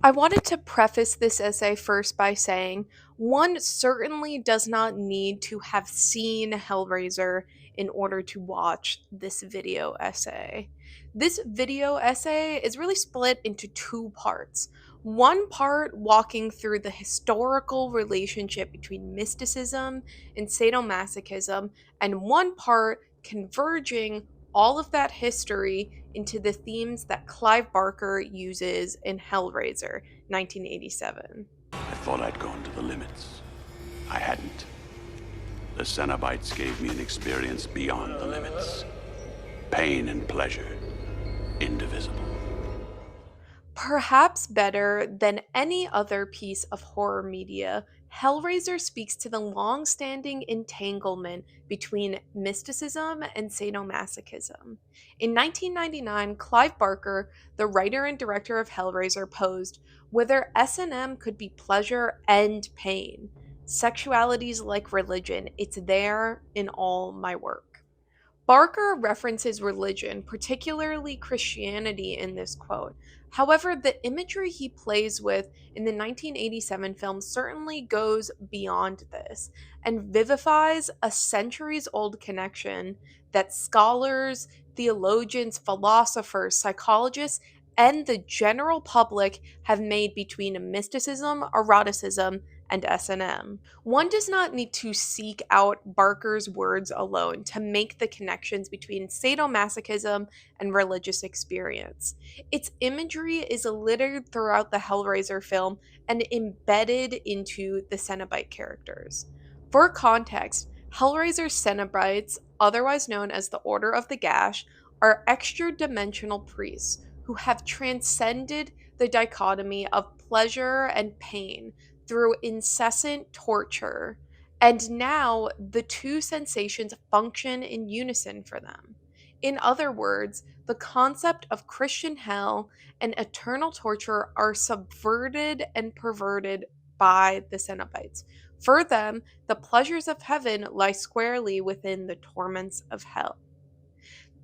I wanted to preface this essay first by saying one certainly does not need to have seen Hellraiser in order to watch this video essay. This video essay is really split into two parts. One part walking through the historical relationship between mysticism and sadomasochism, and one part converging all of that history into the themes that Clive Barker uses in Hellraiser, 1987. I thought I'd gone to the limits. I hadn't. The Cenobites gave me an experience beyond the limits. Pain and pleasure, indivisible. Perhaps better than any other piece of horror media, Hellraiser speaks to the long standing entanglement between mysticism and sadomasochism. In 1999, Clive Barker, the writer and director of Hellraiser, posed whether S&M could be pleasure and pain. Sexuality's like religion, it's there in all my work. Barker references religion, particularly Christianity, in this quote. However, the imagery he plays with in the 1987 film certainly goes beyond this and vivifies a centuries old connection that scholars, theologians, philosophers, psychologists, and the general public have made between mysticism, eroticism, and S&M. One does not need to seek out Barker's words alone to make the connections between sadomasochism and religious experience. Its imagery is littered throughout the Hellraiser film and embedded into the Cenobite characters. For context, Hellraiser's Cenobites, otherwise known as the Order of the Gash, are extra-dimensional priests who have transcended the dichotomy of pleasure and pain through incessant torture, and now the two sensations function in unison for them. In other words, the concept of Christian hell and eternal torture are subverted and perverted by the Cenobites. For them, the pleasures of heaven lie squarely within the torments of hell.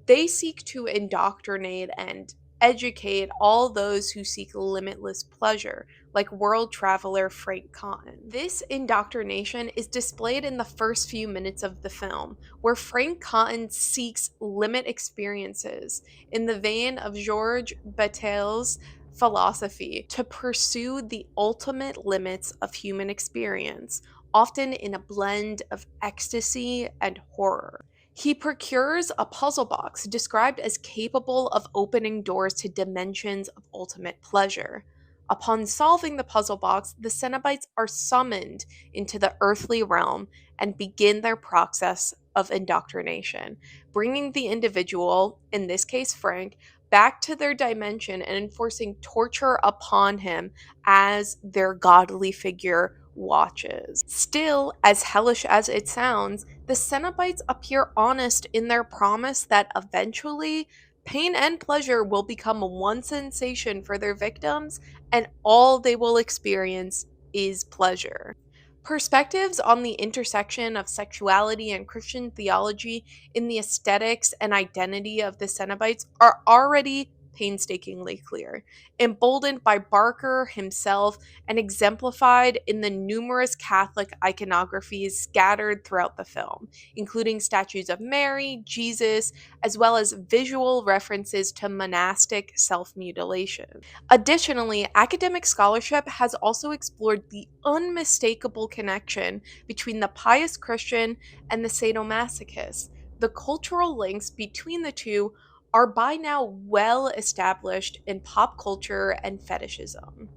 They seek to indoctrinate and educate all those who seek limitless pleasure, like world traveler Frank Cotton. This indoctrination is displayed in the first few minutes of the film, where Frank Cotton seeks limit experiences in the vein of Georges Bataille's philosophy to pursue the ultimate limits of human experience, often in a blend of ecstasy and horror. He procures a puzzle box described as capable of opening doors to dimensions of ultimate pleasure. Upon solving the puzzle box, the Cenobites are summoned into the earthly realm and begin their process of indoctrination, bringing the individual, in this case Frank, back to their dimension and enforcing torture upon him as their godly figure watches. Still, as hellish as it sounds, the Cenobites appear honest in their promise that eventually pain and pleasure will become one sensation for their victims, and all they will experience is pleasure. Perspectives on the intersection of sexuality and Christian theology in the aesthetics and identity of the Cenobites are already painstakingly clear, emboldened by Barker himself and exemplified in the numerous Catholic iconographies scattered throughout the film, including statues of Mary, Jesus, as well as visual references to monastic self-mutilation. Additionally, academic scholarship has also explored the unmistakable connection between the pious Christian and the sadomasochist. The cultural links between the two are by now well established in pop culture and fetishism.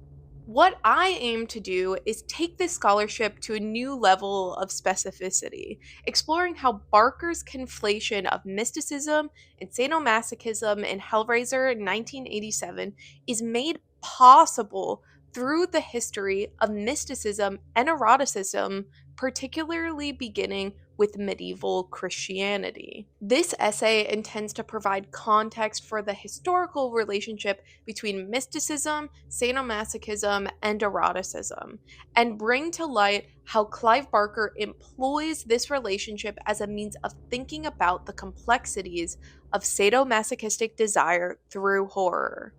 What I aim to do is take this scholarship to a new level of specificity, exploring how Barker's conflation of mysticism and sadomasochism in Hellraiser 1987 is made possible through the history of mysticism and eroticism, particularly beginning with medieval Christianity. This essay intends to provide context for the historical relationship between mysticism, sadomasochism, and eroticism, and bring to light how Clive Barker employs this relationship as a means of thinking about the complexities of sadomasochistic desire through horror.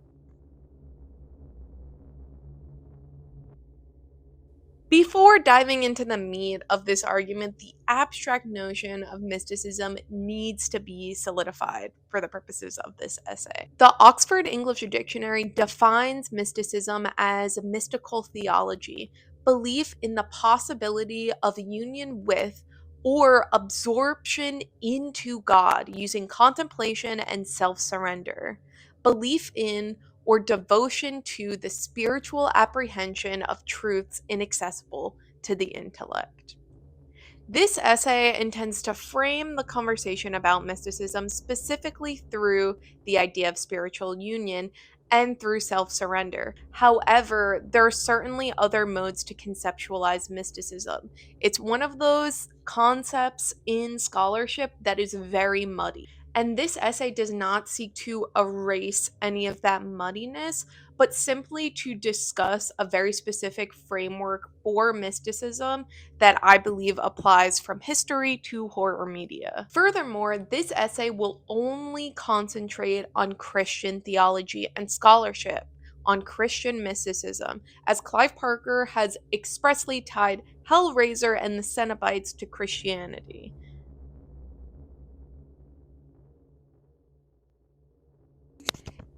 Before diving into the meat of this argument, the abstract notion of mysticism needs to be solidified for the purposes of this essay. The Oxford English Dictionary defines mysticism as mystical theology, belief in the possibility of union with or absorption into God using contemplation and self surrender, belief in or devotion to the spiritual apprehension of truths inaccessible to the intellect. This essay intends to frame the conversation about mysticism specifically through the idea of spiritual union and through self surrender. However, there are certainly other modes to conceptualize mysticism. It's one of those concepts in scholarship that is very muddy. And this essay does not seek to erase any of that muddiness, but simply to discuss a very specific framework for mysticism that I believe applies from history to horror media. Furthermore, this essay will only concentrate on Christian theology and scholarship, on Christian mysticism, as Clive Barker has expressly tied Hellraiser and the Cenobites to Christianity.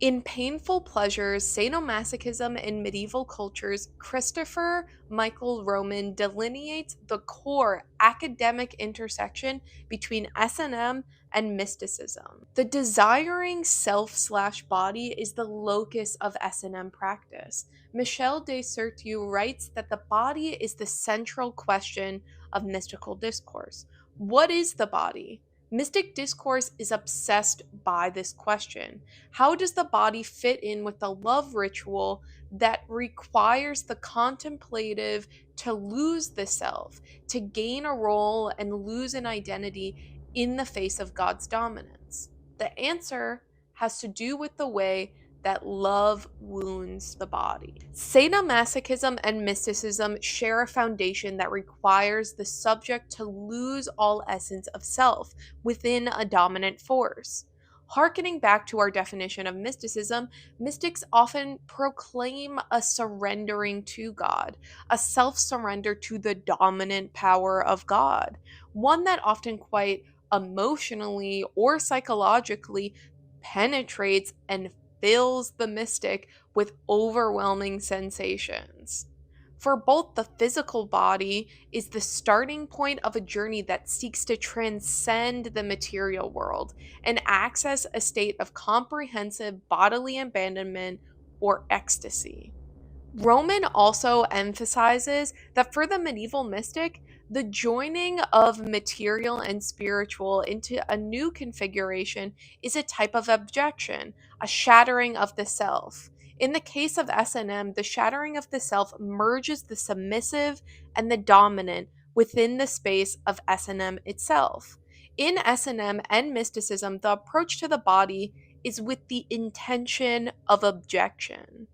In Painful Pleasures, Sadomasochism in Medieval Cultures, Christopher Michael Roman delineates the core academic intersection between S&M and mysticism. The desiring self/body is the locus of S&M practice. Michel de Certeau writes that the body is the central question of mystical discourse. What is the body? Mystic discourse is obsessed by this question. How does the body fit in with the love ritual that requires the contemplative to lose the self, to gain a role and lose an identity in the face of God's dominance? The answer has to do with the way that love wounds the body. Sadomasochism and mysticism share a foundation that requires the subject to lose all essence of self within a dominant force. Harkening back to our definition of mysticism, mystics often proclaim a surrendering to God, a self surrender to the dominant power of God, one that often quite emotionally or psychologically penetrates and fills the mystic with overwhelming sensations. For both, the physical body is the starting point of a journey that seeks to transcend the material world and access a state of comprehensive bodily abandonment or ecstasy. Roman also emphasizes that for the medieval mystic, the joining of material and spiritual into a new configuration is a type of abjection, a shattering of the self. In the case of S&M, the shattering of the self merges the submissive and the dominant within the space of S&M itself. In S&M and mysticism, the approach to the body is with the intention of abjection,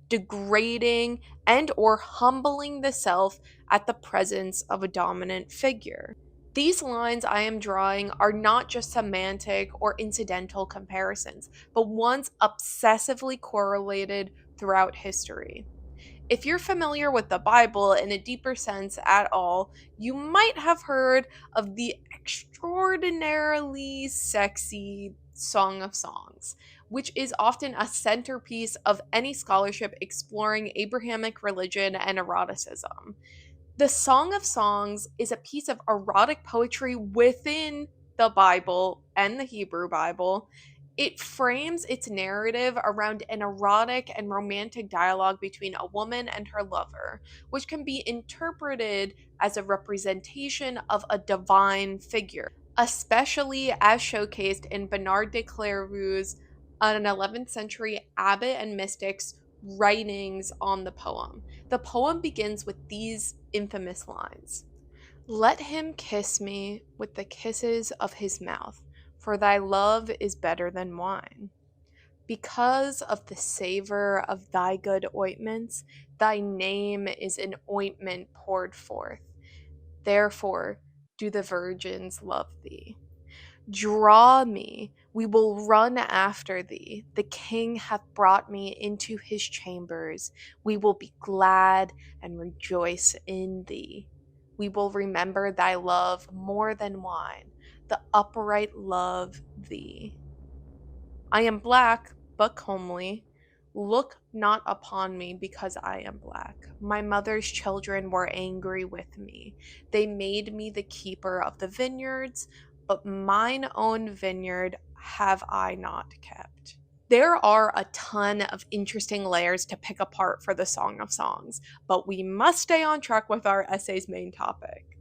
degrading and or humbling the self at the presence of a dominant figure. These lines I am drawing are not just semantic or incidental comparisons, but ones obsessively correlated throughout history. If you're familiar with the Bible in a deeper sense at all, you might have heard of the extraordinarily sexy Song of Songs, which is often a centerpiece of any scholarship exploring Abrahamic religion and eroticism. The Song of Songs is a piece of erotic poetry within the Bible and the Hebrew Bible. It frames its narrative around an erotic and romantic dialogue between a woman and her lover, which can be interpreted as a representation of a divine figure, especially as showcased in Bernard de Clairvault's, an 11th century abbot and mystic's, writings on the poem. The poem begins with these infamous lines: "Let him kiss me with the kisses of his mouth, for thy love is better than wine. Because of the savor of thy good ointments, thy name is an ointment poured forth. Therefore do the virgins love thee." Draw me, we will run after thee. The king hath brought me into his chambers. We will be glad and rejoice in thee. We will remember thy love more than wine. The upright love thee. I am black, but comely. Look not upon me because I am black. My mother's children were angry with me. They made me the keeper of the vineyards, but mine own vineyard have I not kept. There are a ton of interesting layers to pick apart for the Song of Songs, but we must stay on track with our essay's main topic.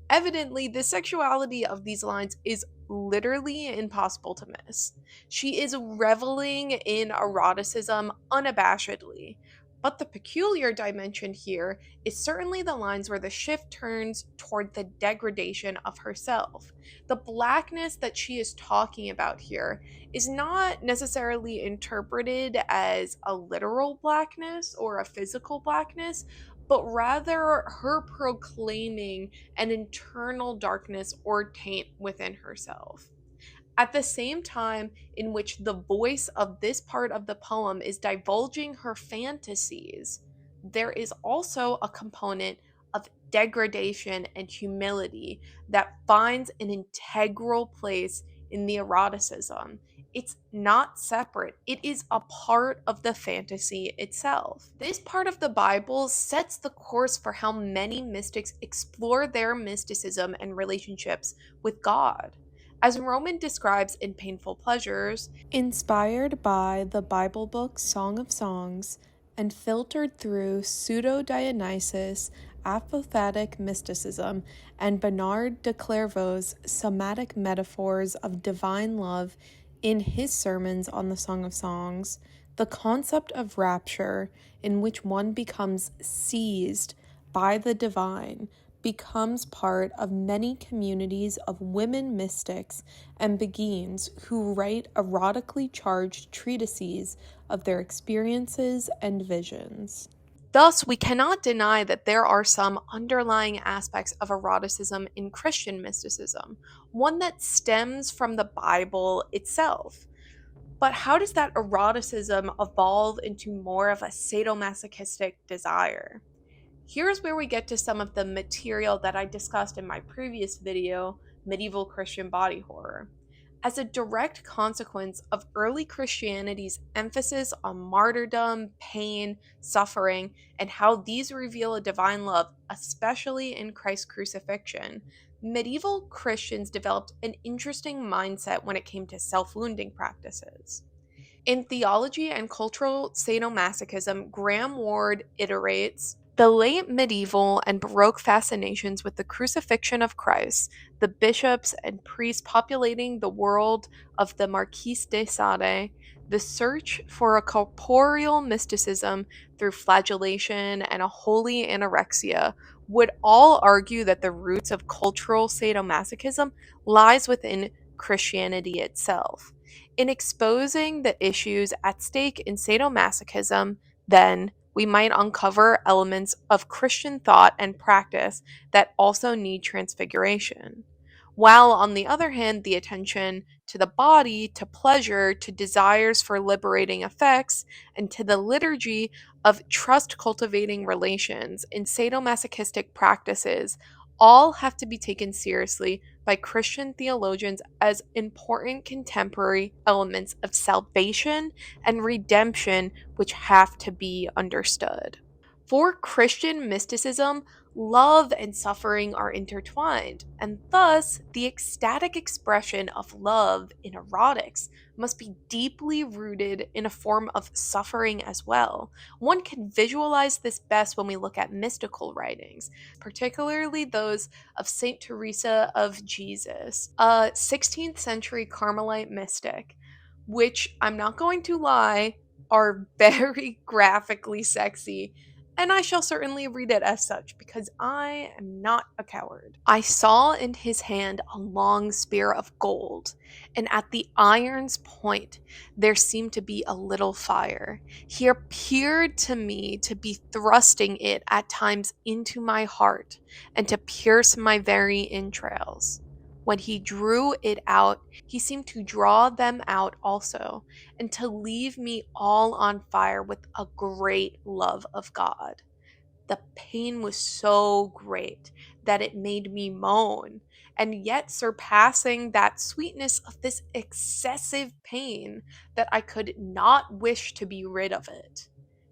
Evidently, the sexuality of these lines is literally impossible to miss. She is reveling in eroticism unabashedly. But the peculiar dimension here is certainly the lines where the shift turns toward the degradation of herself. The blackness that she is talking about here is not necessarily interpreted as a literal blackness or a physical blackness, but rather her proclaiming an internal darkness or taint within herself. At the same time in which the voice of this part of the poem is divulging her fantasies, there is also a component of degradation and humility that finds an integral place in the eroticism. It's not separate, it is a part of the fantasy itself. This part of the Bible sets the course for how many mystics explore their mysticism and relationships with God. As Roman describes in Painful Pleasures, inspired by the Bible book Song of Songs and filtered through pseudo-Dionysus, apophatic mysticism, and Bernard de Clairvaux's somatic metaphors of divine love in his sermons on the Song of Songs, the concept of rapture, in which one becomes seized by the divine, becomes part of many communities of women mystics and beguines who write erotically charged treatises of their experiences and visions. Thus, we cannot deny that there are some underlying aspects of eroticism in Christian mysticism, one that stems from the Bible itself. But how does that eroticism evolve into more of a sadomasochistic desire? Here's where we get to some of the material that I discussed in my previous video, Medieval Christian Body Horror. As a direct consequence of early Christianity's emphasis on martyrdom, pain, suffering, and how these reveal a divine love, especially in Christ's crucifixion, medieval Christians developed an interesting mindset when it came to self wounding practices. In Theology and Cultural Sadomasochism, Graham Ward iterates the late medieval and Baroque fascinations with the crucifixion of Christ, the bishops and priests populating the world of the Marquis de Sade, the search for a corporeal mysticism through flagellation and a holy anorexia would all argue that the roots of cultural sadomasochism lies within Christianity itself. In exposing the issues at stake in sadomasochism, then, we might uncover elements of Christian thought and practice that also need transfiguration. While, on the other hand, the attention to the body, to pleasure, to desires for liberating effects, and to the liturgy of trust cultivating relations in sadomasochistic practices all have to be taken seriously by Christian theologians as important contemporary elements of salvation and redemption which have to be understood. For Christian mysticism, love and suffering are intertwined, and thus the ecstatic expression of love in erotics must be deeply rooted in a form of suffering as well. One can visualize this best when we look at mystical writings, particularly those of Saint Teresa of Jesus, a 16th century Carmelite mystic, which I'm not going to lie, are very graphically sexy, and I shall certainly read it as such because I am not a coward. I saw in his hand a long spear of gold, and at the iron's point there seemed to be a little fire. He appeared to me to be thrusting it at times into my heart and to pierce my very entrails. When he drew it out, he seemed to draw them out also, and to leave me all on fire with a great love of God. The pain was so great that it made me moan, and yet surpassing that sweetness of this excessive pain that I could not wish to be rid of it.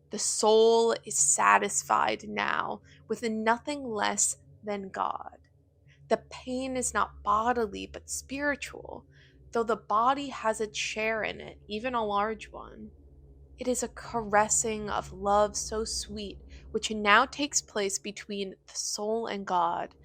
The soul is satisfied now with nothing less than God. The pain is not bodily but spiritual, though the body has its share in it, even a large one. It is a caressing of love so sweet, which now takes place between the soul and God.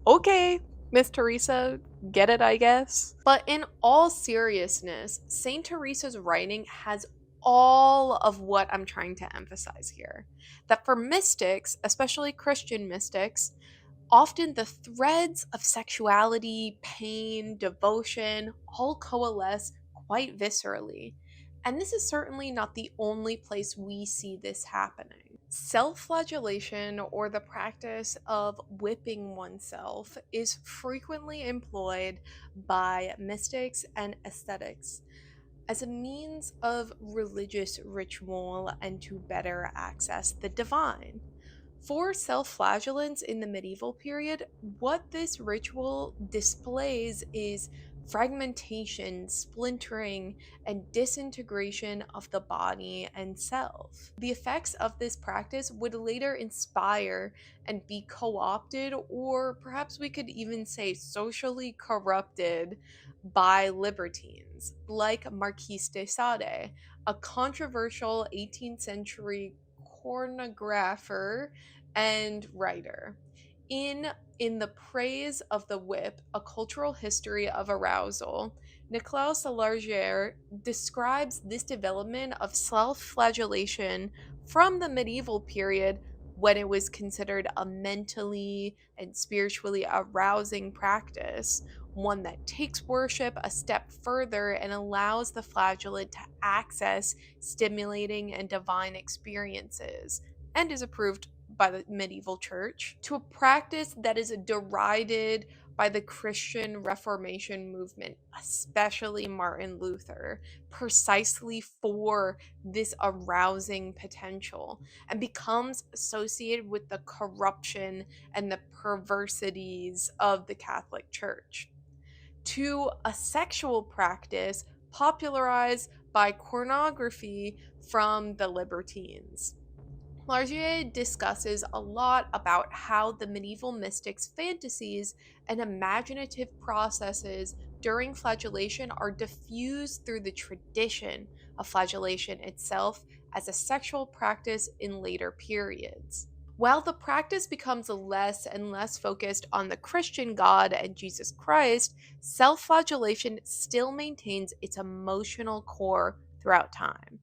Okay, Miss Teresa, get it, I guess. But in all seriousness, Saint Teresa's writing has all of what I'm trying to emphasize here. That for mystics, especially Christian mystics, often the threads of sexuality, pain, devotion all coalesce quite viscerally. And this is certainly not the only place we see this happening. Self flagellation, or the practice of whipping oneself, is frequently employed by mystics and ascetics as a means of religious ritual and to better access the divine. For self flagellants in the medieval period, what this ritual displays is fragmentation, splintering, and disintegration of the body and self. The effects of this practice would later inspire and be co opted, or perhaps we could even say socially corrupted, by libertines like Marquis de Sade, a controversial 18th century pornographer and writer. In The Praise of the Whip, A Cultural History of Arousal, Nicolas Largier describes this development of self-flagellation from the medieval period, when it was considered a mentally and spiritually arousing practice, one that takes worship a step further and allows the flagellant to access stimulating and divine experiences, and is approved by the medieval church, to a practice that is derided by the Christian Reformation movement, especially Martin Luther, precisely for this arousing potential, and becomes associated with the corruption and the perversities of the Catholic Church, to a sexual practice popularized by pornography from the libertines. Largier discusses a lot about how the medieval mystics' fantasies and imaginative processes during flagellation are diffused through the tradition of flagellation itself as a sexual practice in later periods. While the practice becomes less and less focused on the Christian God and Jesus Christ, self flagellation still maintains its emotional core throughout time.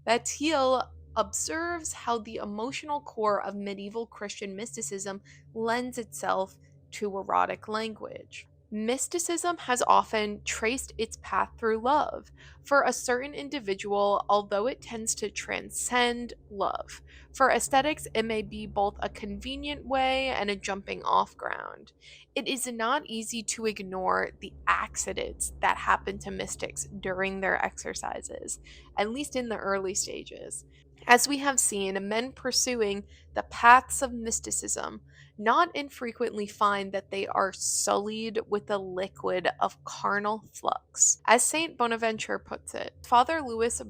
Bataille observes how the emotional core of medieval Christian mysticism lends itself to erotic language. Mysticism has often traced its path through love. For a certain individual, although it tends to transcend love, for aesthetics, it may be both a convenient way and a jumping off ground. It is not easy to ignore the accidents that happen to mystics during their exercises, at least in the early stages. As we have seen, men pursuing the paths of mysticism not infrequently find that they are sullied with the liquid of carnal flux. As St. Bonaventure puts it, Father Louis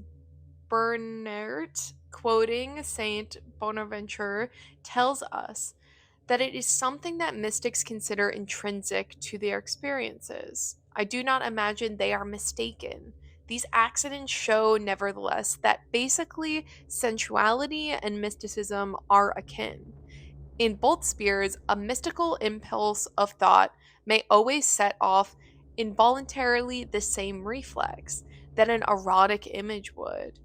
Bernert, quoting St. Bonaventure, tells us that it is something that mystics consider intrinsic to their experiences. I do not imagine they are mistaken. These accidents show, nevertheless, that basically sensuality and mysticism are akin. In both spheres, a mystical impulse of thought may always set off involuntarily the same reflex that an erotic image would.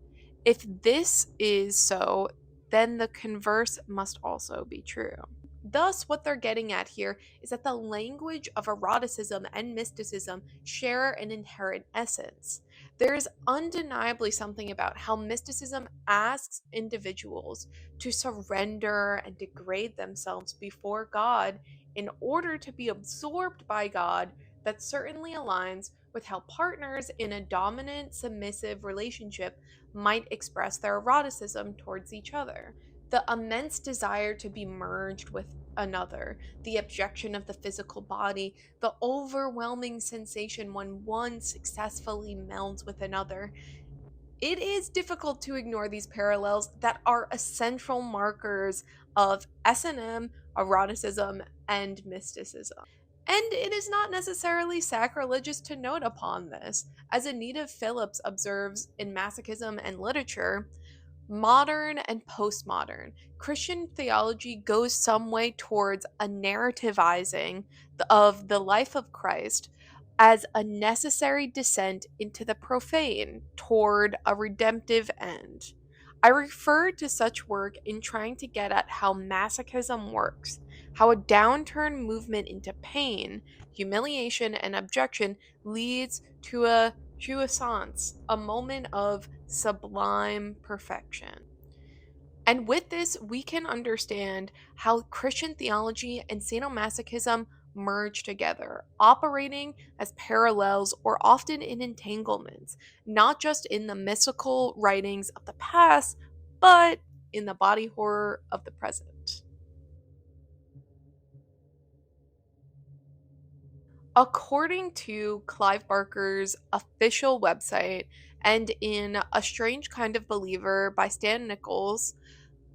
If this is so, then the converse must also be true. Thus, what they're getting at here is that the language of eroticism and mysticism share an inherent essence. There is undeniably something about how mysticism asks individuals to surrender and degrade themselves before God in order to be absorbed by God that certainly aligns with how partners in a dominant, submissive relationship might express their eroticism towards each other. The immense desire to be merged with another, the objection of the physical body, the overwhelming sensation when one successfully melds with another. It is difficult to ignore these parallels that are essential markers of S&M, eroticism, and mysticism. And it is not necessarily sacrilegious to note upon this. As Anita Phillips observes in Masochism and Literature, modern and postmodern, Christian theology goes some way towards a narrativizing of the life of Christ as a necessary descent into the profane toward a redemptive end. I refer to such work in trying to get at how masochism works, how a downturn movement into pain, humiliation, and objection leads to a jouissance, a moment of sublime perfection. And with this, we can understand how Christian theology and sadomasochism merge together, operating as parallels or often in entanglements, not just in the mystical writings of the past, but in the body horror of the present. According to Clive Barker's official website, and in A Strange Kind of Believer by Stan Nichols,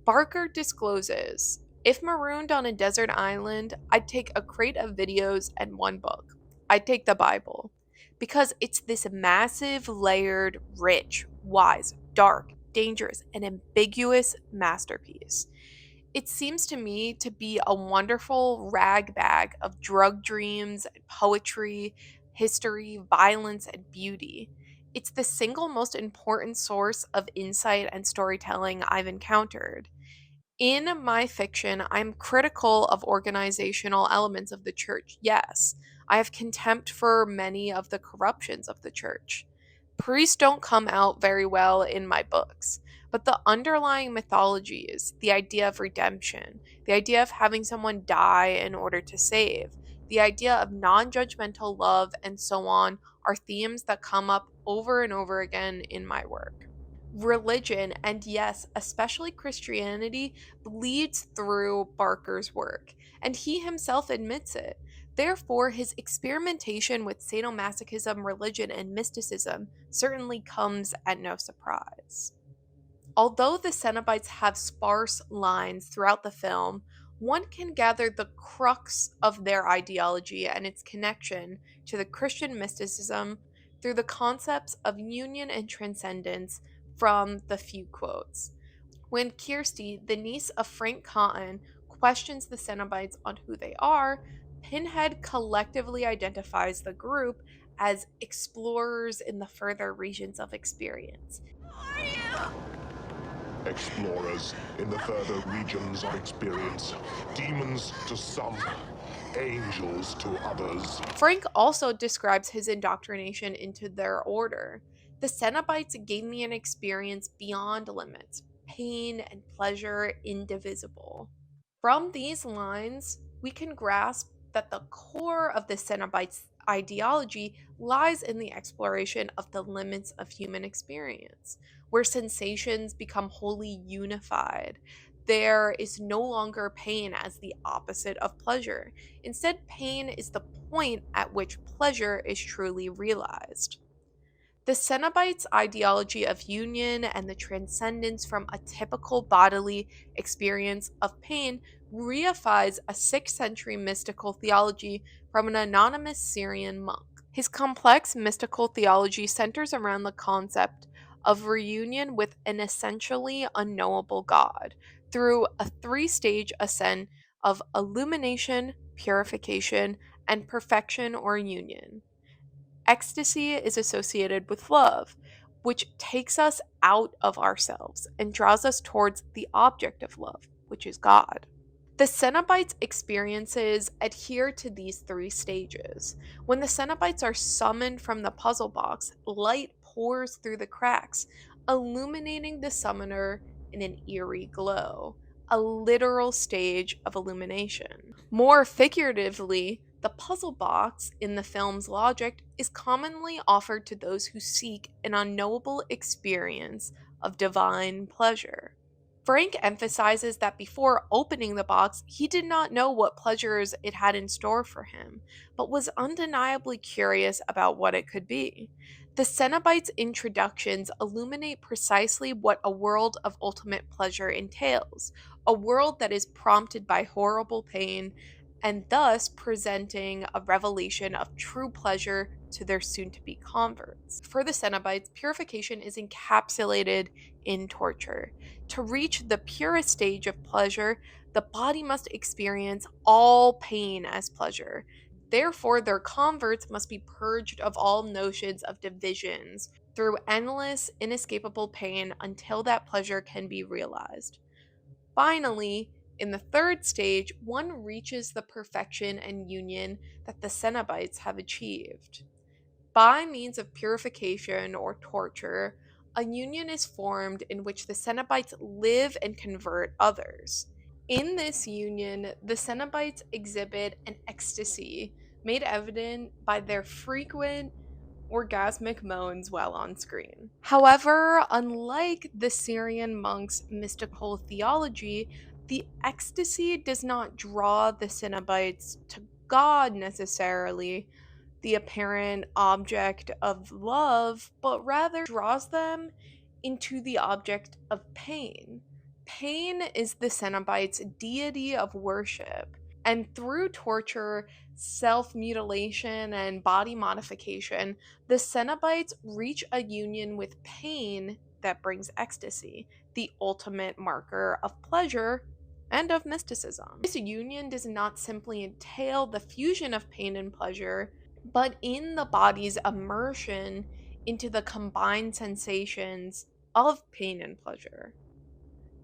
Barker discloses, if marooned on a desert island, I'd take a crate of videos and one book. I'd take the Bible. Because it's this massive, layered, rich, wise, dark, dangerous, and ambiguous masterpiece. It seems to me to be a wonderful rag bag of drug dreams, poetry, history, violence, and beauty. It's the single most important source of insight and storytelling I've encountered. In my fiction, I'm critical of organizational elements of the church, yes. I have contempt for many of the corruptions of the church. Priests don't come out very well in my books, but the underlying mythologies, the idea of redemption, the idea of having someone die in order to save, the idea of non judgmental love, and so on, are themes that come up over and over again in my work. Religion, and yes, especially Christianity, bleeds through Barker's work, and he himself admits it. Therefore, his experimentation with sadomasochism, religion, and mysticism certainly comes at no surprise. Although the Cenobites have sparse lines throughout the film, one can gather the crux of their ideology and its connection to the Christian mysticism through the concepts of union and transcendence from the few quotes. When Kirsty, the niece of Frank Cotton, questions the Cenobites on who they are, Pinhead collectively identifies the group as explorers in the further regions of experience. Explorers in the further regions of experience. Demons to some, angels to others. Frank also describes his indoctrination into their order. The Cenobites gave me an experience beyond limits, pain and pleasure indivisible. From these lines, we can grasp that the core of the Cenobites' ideology lies in the exploration of the limits of human experience, where sensations become wholly unified. There is no longer pain as the opposite of pleasure. Instead, pain is the point at which pleasure is truly realized. The Cenobites' ideology of union and the transcendence from a typical bodily experience of pain reifies a 6th century mystical theology from an anonymous Syrian monk. His complex mystical theology centers around the concept of reunion with an essentially unknowable God through a 3-stage ascent of illumination, purification, and perfection or union. Ecstasy is associated with love, which takes us out of ourselves and draws us towards the object of love, which is God. The Cenobites' experiences adhere to these 3 stages. When the Cenobites are summoned from the puzzle box, light pours through the cracks, illuminating the summoner in an eerie glow, a literal stage of illumination. More figuratively, the puzzle box in the film's logic is commonly offered to those who seek an unknowable experience of divine pleasure. Frank emphasizes that before opening the box, he did not know what pleasures it had in store for him, but was undeniably curious about what it could be. The Cenobites' introductions illuminate precisely what a world of ultimate pleasure entails, a world that is prompted by horrible pain, and thus presenting a revelation of true pleasure to their soon to be converts. For the Cenobites, purification is encapsulated in torture. To reach the purest stage of pleasure, the body must experience all pain as pleasure. Therefore, their converts must be purged of all notions of divisions through endless, inescapable pain until that pleasure can be realized. Finally, in the third stage, one reaches the perfection and union that the Cenobites have achieved. By means of purification or torture, a union is formed in which the Cenobites live and convert others. In this union, the Cenobites exhibit an ecstasy made evident by their frequent orgasmic moans while on screen. However, unlike the Syrian monks' mystical theology, the ecstasy does not draw the Cenobites to God necessarily, the apparent object of love, but rather draws them into the object of pain. Pain is the Cenobites' deity of worship, and through torture, self mutilation, and body modification, the Cenobites reach a union with pain that brings ecstasy, the ultimate marker of pleasure and of mysticism. This union does not simply entail the fusion of pain and pleasure, but in the body's immersion into the combined sensations of pain and pleasure.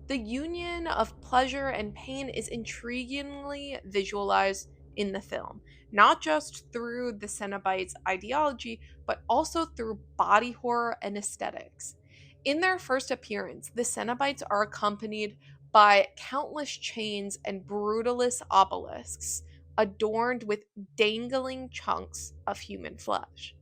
The union of pleasure and pain is intriguingly visualized in the film, not just through the Cenobites' ideology, but also through body horror and aesthetics. In their first appearance, the Cenobites are accompanied by countless chains and brutalist obelisks, adorned with dangling chunks of human flesh.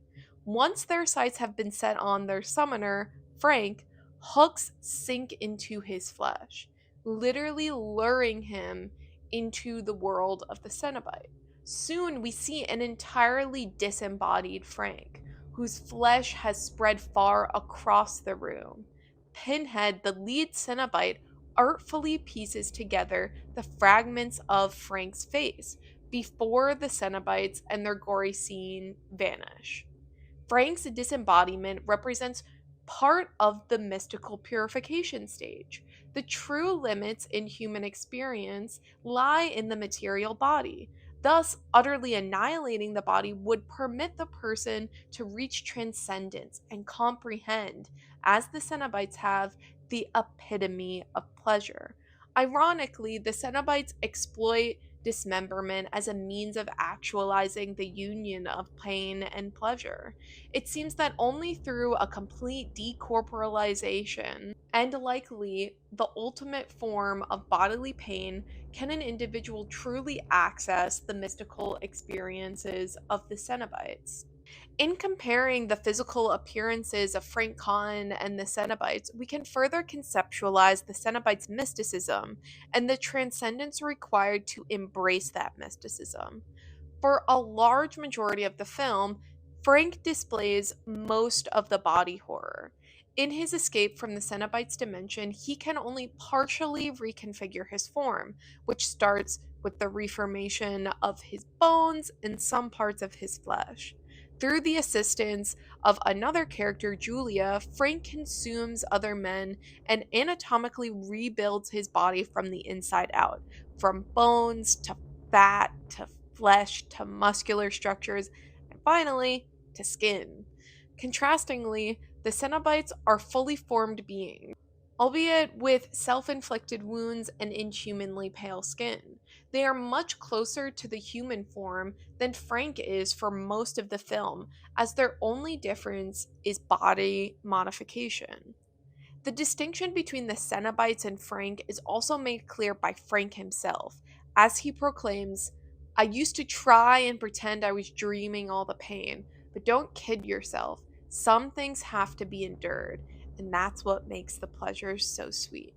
Once their sights have been set on their summoner, Frank, hooks sink into his flesh, literally luring him into the world of the Cenobite. Soon we see an entirely disembodied Frank, whose flesh has spread far across the room. Pinhead, the lead Cenobite, artfully pieces together the fragments of Frank's face before the Cenobites and their gory scene vanish. Frank's disembodiment represents part of the mystical purification stage. The true limits in human experience lie in the material body. Thus, utterly annihilating the body would permit the person to reach transcendence and comprehend, as the Cenobites have, the epitome of pleasure. Ironically, the Cenobites exploit dismemberment as a means of actualizing the union of pain and pleasure. It seems that only through a complete decorporalization, and likely the ultimate form of bodily pain, can an individual truly access the mystical experiences of the Cenobites. In comparing the physical appearances of Frank Cotton and the Cenobites, we can further conceptualize the Cenobites' mysticism and the transcendence required to embrace that mysticism. For a large majority of the film, Frank displays most of the body horror. In his escape from the Cenobites' dimension, he can only partially reconfigure his form, which starts with the reformation of his bones and some parts of his flesh. Through the assistance of another character, Julia, Frank consumes other men and anatomically rebuilds his body from the inside out, from bones to fat to flesh to muscular structures, and finally, to skin. Contrastingly, the Cenobites are fully formed beings, albeit with self inflicted wounds and inhumanly pale skin. They are much closer to the human form than Frank is for most of the film, as their only difference is body modification. The distinction between the Cenobites and Frank is also made clear by Frank himself, as he proclaims, "I used to try and pretend I was dreaming all the pain, but don't kid yourself. Some things have to be endured, and that's what makes the pleasure so sweet."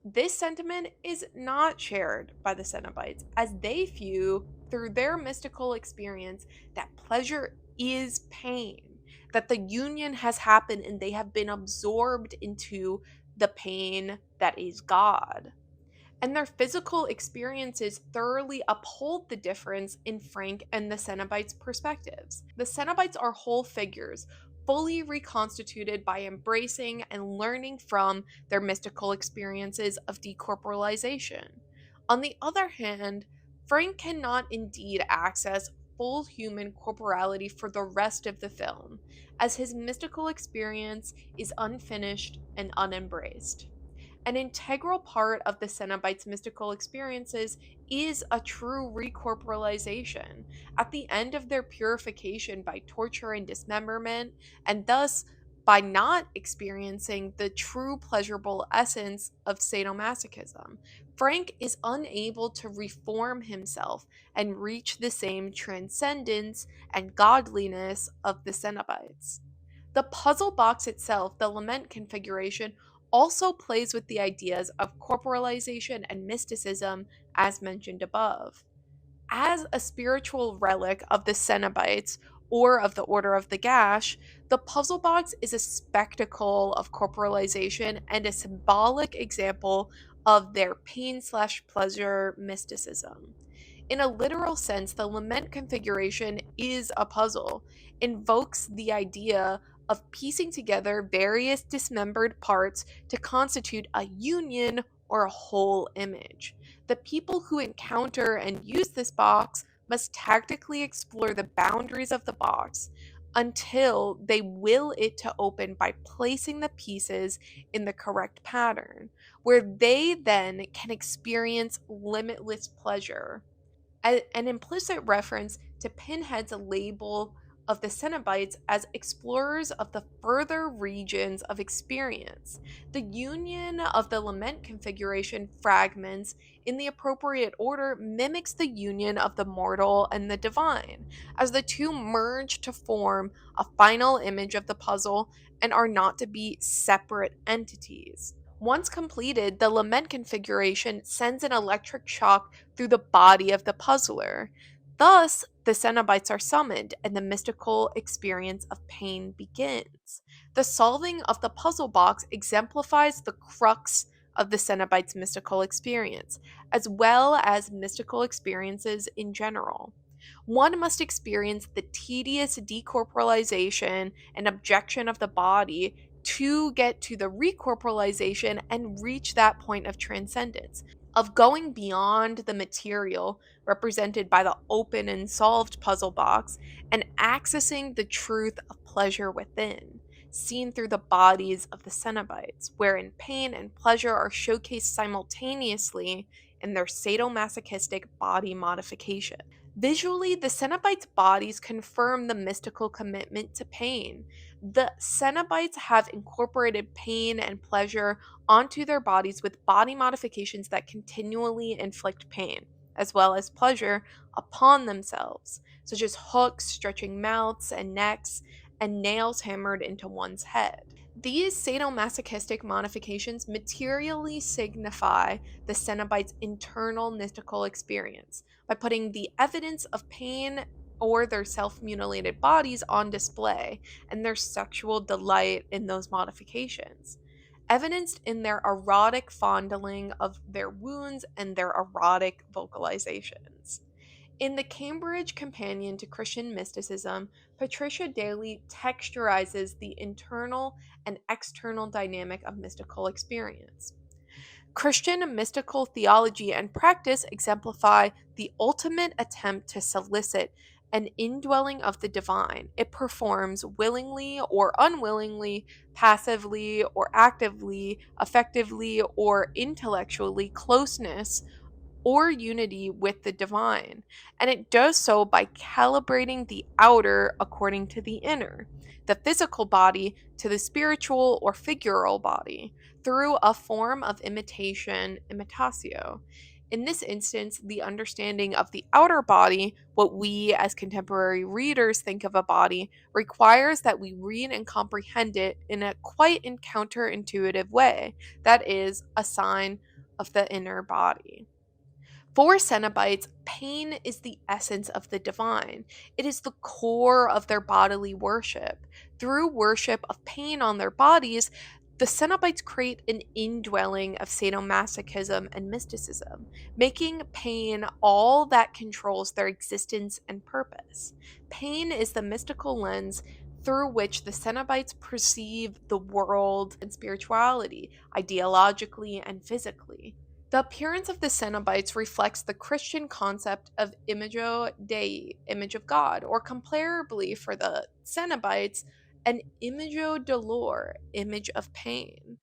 This sentiment is not shared by the Cenobites, as they view, through their mystical experience, that pleasure is pain, that the union has happened and they have been absorbed into the pain that is God. And their physical experiences thoroughly uphold the difference in Frank and the Cenobites' perspectives. The Cenobites are whole figures, fully reconstituted by embracing and learning from their mystical experiences of decorporalization. On the other hand, Frank cannot indeed access full human corporality for the rest of the film, as his mystical experience is unfinished and unembraced. An integral part of the Cenobites' mystical experiences is a true recorporalization. At the end of their purification by torture and dismemberment, and thus by not experiencing the true pleasurable essence of sadomasochism, Frank is unable to reform himself and reach the same transcendence and godliness of the Cenobites. The puzzle box itself, the lament configuration, also plays with the ideas of corporalization and mysticism, as mentioned above. As a spiritual relic of the Cenobites or of the Order of the Gash, the puzzle box is a spectacle of corporalization and a symbolic example of their pain/pleasure mysticism. In a literal sense, the lament configuration is a puzzle, invokes the idea of piecing together various dismembered parts to constitute a union or a whole image. The people who encounter and use this box must tactically explore the boundaries of the box until they will it to open by placing the pieces in the correct pattern, where they then can experience limitless pleasure. An implicit reference to Pinhead's label of the Cenobites as explorers of the further regions of experience. The union of the lament configuration fragments in the appropriate order mimics the union of the mortal and the divine, as the two merge to form a final image of the puzzle and are not to be separate entities. Once completed, the lament configuration sends an electric shock through the body of the puzzler. Thus, the Cenobites are summoned, and the mystical experience of pain begins. The solving of the puzzle box exemplifies the crux of the Cenobites' mystical experience, as well as mystical experiences in general. One must experience the tedious decorporalization and objection of the body to get to the recorporalization and reach that point of transcendence, of going beyond the material represented by the open and solved puzzle box and accessing the truth of pleasure within, seen through the bodies of the Cenobites, wherein pain and pleasure are showcased simultaneously in their sadomasochistic body modification. Visually, the Cenobites' bodies confirm the mystical commitment to pain. The Cenobites have incorporated pain and pleasure onto their bodies with body modifications that continually inflict pain, as well as pleasure, upon themselves, such as hooks stretching mouths and necks, and nails hammered into one's head. These sadomasochistic modifications materially signify the Cenobites' internal mystical experience by putting the evidence of pain or their self mutilated bodies on display and their sexual delight in those modifications, evidenced in their erotic fondling of their wounds and their erotic vocalizations. In the Cambridge Companion to Christian Mysticism, Patricia Dailey texturizes the internal and external dynamic of mystical experience. Christian mystical theology and practice exemplify the ultimate attempt to solicit an indwelling of the divine. It performs willingly or unwillingly, passively or actively, effectively or intellectually closeness or unity with the divine, and it does so by calibrating the outer according to the inner, the physical body to the spiritual or figural body, through a form of imitation, imitatio. In this instance, the understanding of the outer body, what we as contemporary readers think of a body, requires that we read and comprehend it in a quite counterintuitive way, that is, a sign of the inner body. For Cenobites, pain is the essence of the divine. It is the core of their bodily worship. Through worship of pain on their bodies, the Cenobites create an indwelling of sadomasochism and mysticism, making pain all that controls their existence and purpose. Pain is the mystical lens through which the Cenobites perceive the world and spirituality, ideologically and physically. The appearance of the Cenobites reflects the Christian concept of imago Dei, image of God, or comparably for the Cenobites, an imago dolor, image of pain.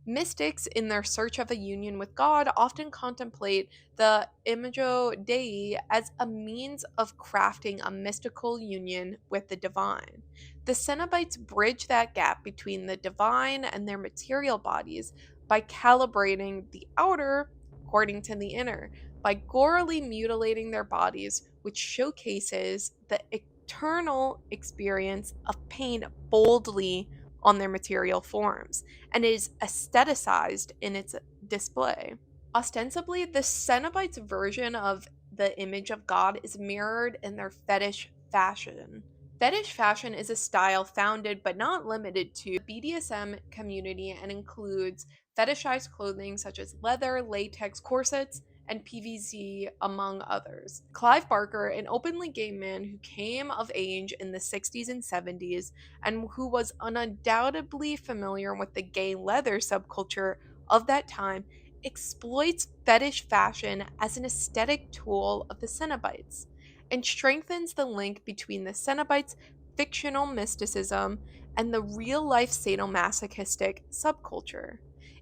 Mystics, in their search of a union with God, often contemplate the imago Dei as a means of crafting a mystical union with the divine. The Cenobites bridge that gap between the divine and their material bodies by calibrating the outer according to the inner, by gorily mutilating their bodies, which showcases the eternal experience of pain boldly on their material forms, and is aestheticized in its display. Ostensibly, the Cenobites' version of the image of God is mirrored in their fetish fashion. Fetish fashion is a style founded but not limited to the BDSM community and includes fetishized clothing such as leather, latex, corsets, and PVC, among others. Clive Barker, an openly gay man who came of age in the 60s and 70s and who was undoubtedly familiar with the gay leather subculture of that time, exploits fetish fashion as an aesthetic tool of the Cenobites and strengthens the link between the Cenobites' fictional mysticism and the real-life sadomasochistic subculture.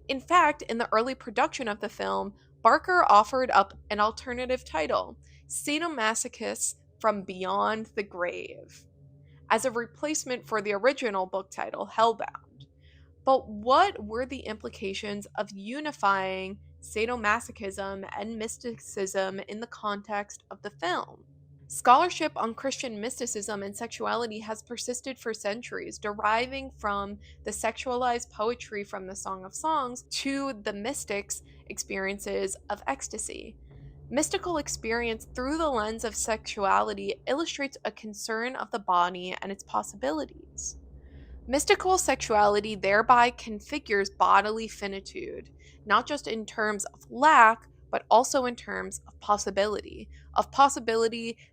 In fact, in the early production of the film, Barker offered up an alternative title, Sadomasochists from Beyond the Grave, as a replacement for the original book title, Hellbound. But what were the implications of unifying sadomasochism and mysticism in the context of the film? Scholarship on Christian mysticism and sexuality has persisted for centuries, deriving from the sexualized poetry from the Song of Songs to the mystics' experiences of ecstasy. Mystical experience through the lens of sexuality illustrates a concern of the body and its possibilities. Mystical sexuality thereby configures bodily finitude, not just in terms of lack, but also in terms of possibility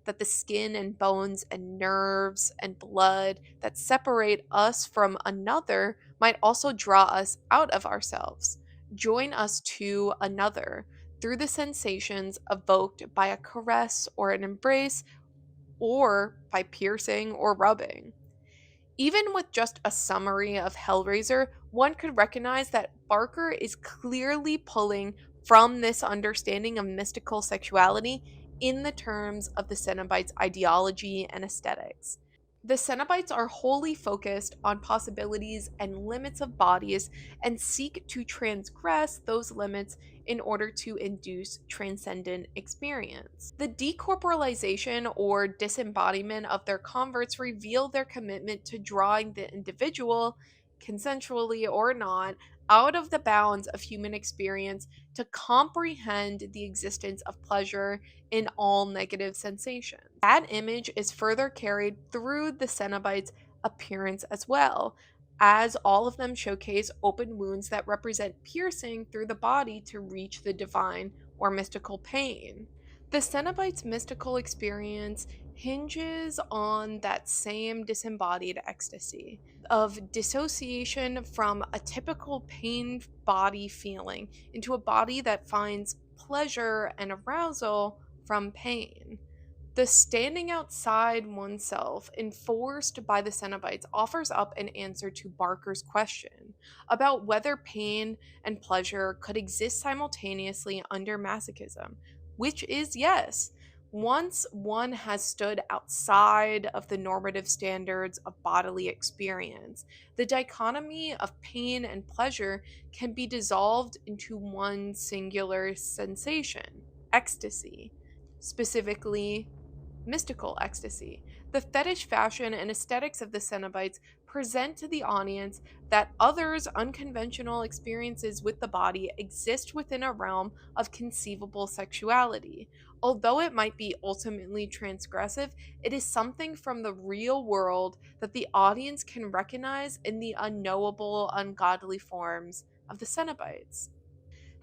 that the skin and bones and nerves and blood that separate us from another might also draw us out of ourselves, join us to another through the sensations evoked by a caress or an embrace, or by piercing or rubbing. Even with just a summary of Hellraiser, one could recognize that Barker is clearly pulling from this understanding of mystical sexuality in the terms of the Cenobites' ideology and aesthetics. The Cenobites are wholly focused on possibilities and limits of bodies and seek to transgress those limits in order to induce transcendent experience. The decorporalization or disembodiment of their converts reveal their commitment to drawing the individual, consensually or not, out of the bounds of human experience to comprehend the existence of pleasure in all negative sensations. That image is further carried through the Cenobites' appearance as well, as all of them showcase open wounds that represent piercing through the body to reach the divine or mystical pain. The Cenobites' mystical experience hinges on that same disembodied ecstasy of dissociation from a typical pain body feeling into a body that finds pleasure and arousal from pain. The standing outside oneself, enforced by the Cenobites, offers up an answer to Barker's question about whether pain and pleasure could exist simultaneously under masochism, which is yes. Once one has stood outside of the normative standards of bodily experience, the dichotomy of pain and pleasure can be dissolved into one singular sensation, ecstasy, specifically mystical ecstasy. The fetish fashion and aesthetics of the Cenobites present to the audience that others' unconventional experiences with the body exist within a realm of conceivable sexuality. Although it might be ultimately transgressive, it is something from the real world that the audience can recognize in the unknowable, ungodly forms of the Cenobites.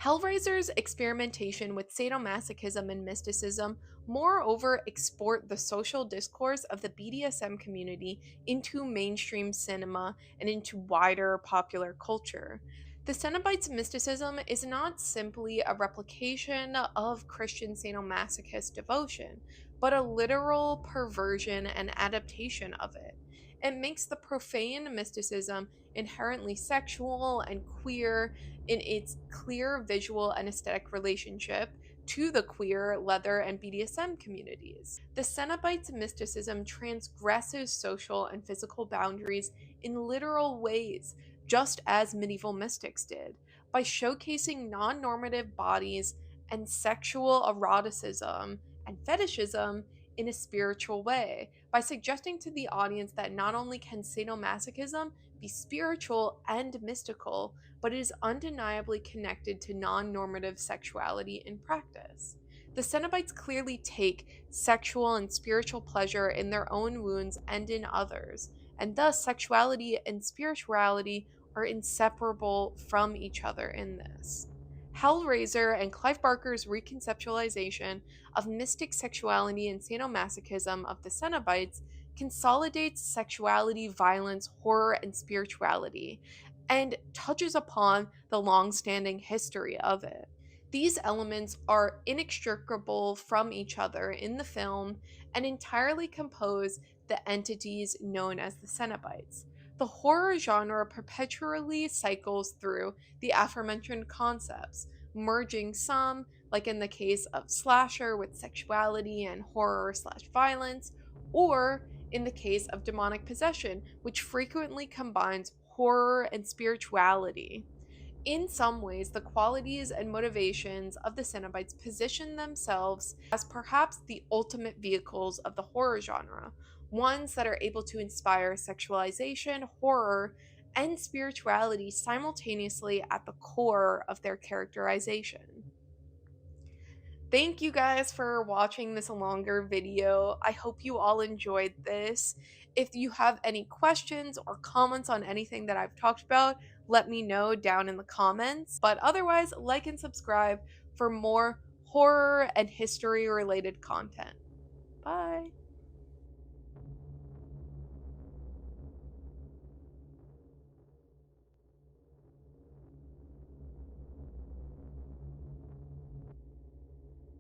Hellraiser's experimentation with sadomasochism and mysticism moreover export the social discourse of the BDSM community into mainstream cinema and into wider popular culture. The Cenobites' mysticism is not simply a replication of Christian sadomasochist devotion, but a literal perversion and adaptation of it. It makes the profane mysticism inherently sexual and queer in its clear visual and aesthetic relationship to the queer, leather, and BDSM communities. The Cenobites' mysticism transgresses social and physical boundaries in literal ways, just as medieval mystics did, by showcasing non normative bodies and sexual eroticism and fetishism in a spiritual way, by suggesting to the audience that not only can sadomasochism be spiritual and mystical, but it is undeniably connected to non normative sexuality in practice. The Cenobites clearly take sexual and spiritual pleasure in their own wounds and in others, and thus sexuality and spirituality are inseparable from each other in this. Hellraiser and Clive Barker's reconceptualization of mystic sexuality and sadomasochism of the Cenobites consolidates sexuality, violence, horror, and spirituality, and touches upon the long standing history of it. These elements are inextricable from each other in the film and entirely compose the entities known as the Cenobites. The horror genre perpetually cycles through the aforementioned concepts, merging some, like in the case of slasher, with sexuality and horror/violence, or in the case of demonic possession, which frequently combines horror and spirituality. In some ways, the qualities and motivations of the Cenobites position themselves as perhaps the ultimate vehicles of the horror genre, ones that are able to inspire sexualization, horror, and spirituality simultaneously at the core of their characterization. Thank you guys for watching this longer video. I hope you all enjoyed this. If you have any questions or comments on anything that I've talked about, let me know down in the comments. But otherwise, like and subscribe for more horror and history related content. Bye.